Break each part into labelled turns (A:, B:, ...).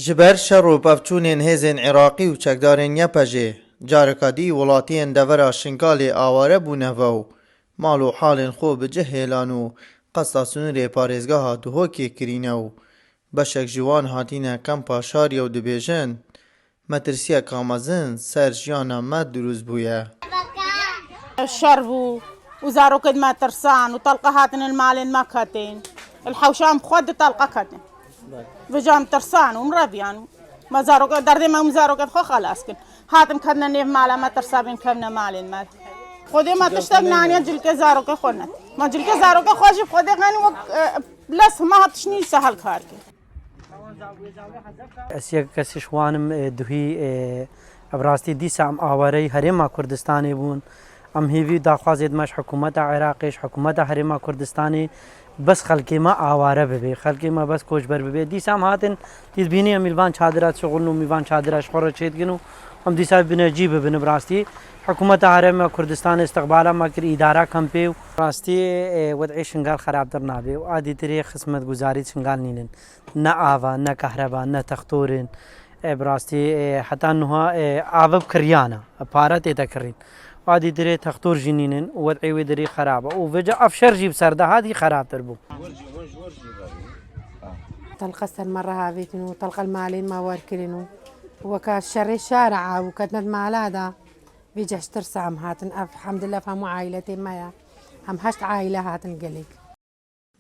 A: جبر شر و پفچونên hêzên Iraqî û çekdarên Yepejê careka dî welatiyên devera Şingalê aware bûne ve û mal û halên xwe bi cih hêlan û qesta sunûrê parêzgeha Duhokê kirîne û beşek ji wan hatîne Kempa Şariye û dibêjin metirsiyeka mezin ser jiyana me dirûst bûye.
B: الشر وزاروا كد ما ترسان وطلقة هاتن المالين ما كاتين الحوشام خد طلقة كاتين وجام ترسان ومربيان ما زاروا كد دردي ما مزاروا كد خو خلاص كن هاتن كدنا نيف مالا ما ترسابين كمنا مالين مات خودي ما تشتغل نانيا جل كزاروا كخونت ما جل كزاروا كخوش خودي غني بلس ما هتشني سهل كارك
C: اسيا كسشوانم دوهي ابراستي دي سام اواري هريما كردستاني بون ام هیوی داخوازید مش حکومت عراقیش حکومت هرما کردستانی بس خلقی ما آواره ببی خلقی ما بس کوچبر ببی دیسام هاتن دیز بینی امیلوان چادرات شغل نو میوان چادرش خورد چید گنو هم دیسا بنا جیب بنا براستی حکومت هرما کردستان استقبالا ما کر اداره کمپیو براستی وضعی شنگال خراب در نابی و عادی تری خدمت گزاری شنگال نینن نه آوا نه کهربا نه تختورن براستی حتی انها آوب کریانا پارت تکرین عادي دري تختور جنينن ووضعي ودري خرابه وفجأة أفشر جيب سردة هذه خراب تربو
D: طلقة المرة هاويتنو طلقة المالين ما واركلينو وكالشر الشارع وكتنت مالادا بيجي ترسى عم هاتن الحمد لله فهموا عائلتي مايا هم هشت عائلة هاتن قليك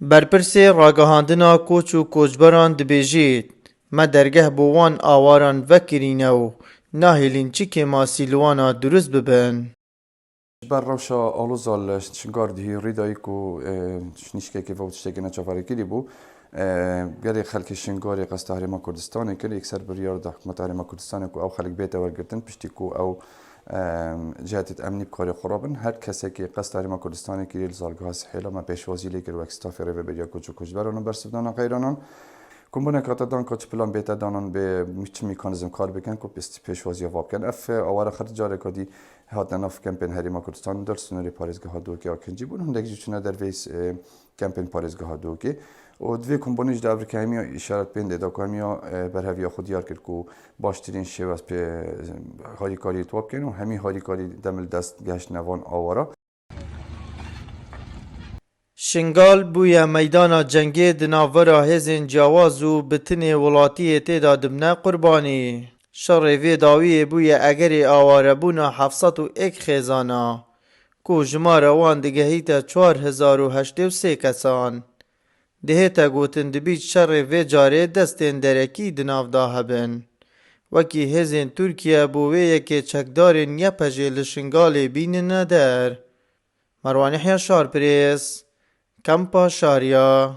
A: برپرسê ragihandina koç û koçberan dibêjit me dergeh bo wan awaran vekirîne û nahêlin çikê masî li wana durust bibin.
E: بر روشا آلوزال شنگار دهی ریدایی کو شنیشکه که وقت شکل نچافاری کلی بو گری خلک شنگاری قصد هرما کردستانی کلی اکثر بریار ده حکومت هرما کردستانی کو او خلک بیت ورگرتن پشتی کو او جهت امنی بکاری خرابن هر کسی که قصد هرما کردستانی کلی زارگاه سحیلا ما پیشوازی لیگر و اکستافی رو بریا کوچو کوچبرانو برسبدان غیرانان کمبونه کاتا دان کوچ پلان بیت دانان به میچ میکانیزم کار بکن کو پیشوازی واب کن اف آوار خرج جاره کدی هات ناف کمپین هریما کردستان در سنوری پاریزگاه دو که آکنجی بود هم دیگه چونه در ویس کمپین پاریزگاه دو که و دوی کمبونیش در آفریقا همی اشارت بین دیده که همی بر هوی خودیار کرد که باشترین شیوه از به هاری کاری تواب کن و همی هاری کاری دمل دست گشت نوان آوارا
A: Şingal bûye meydana cengê di navbera hêzên ciyawaz û bitinê welatiyê têda dibne qurbanî. Şerê vê dawiyê bûye egerê awarebûna 701 xêzana ku jimara wan digehîte 4083 kesan. Dihête gotin dibît şerê vê carê destên derekî di nav da hebin. Wekî hêzên Tirkiye bo vê yekê çekdarên Yepejê li Şingalê bînine der. Merwan Yehya Şarpirêz Kempa Şariye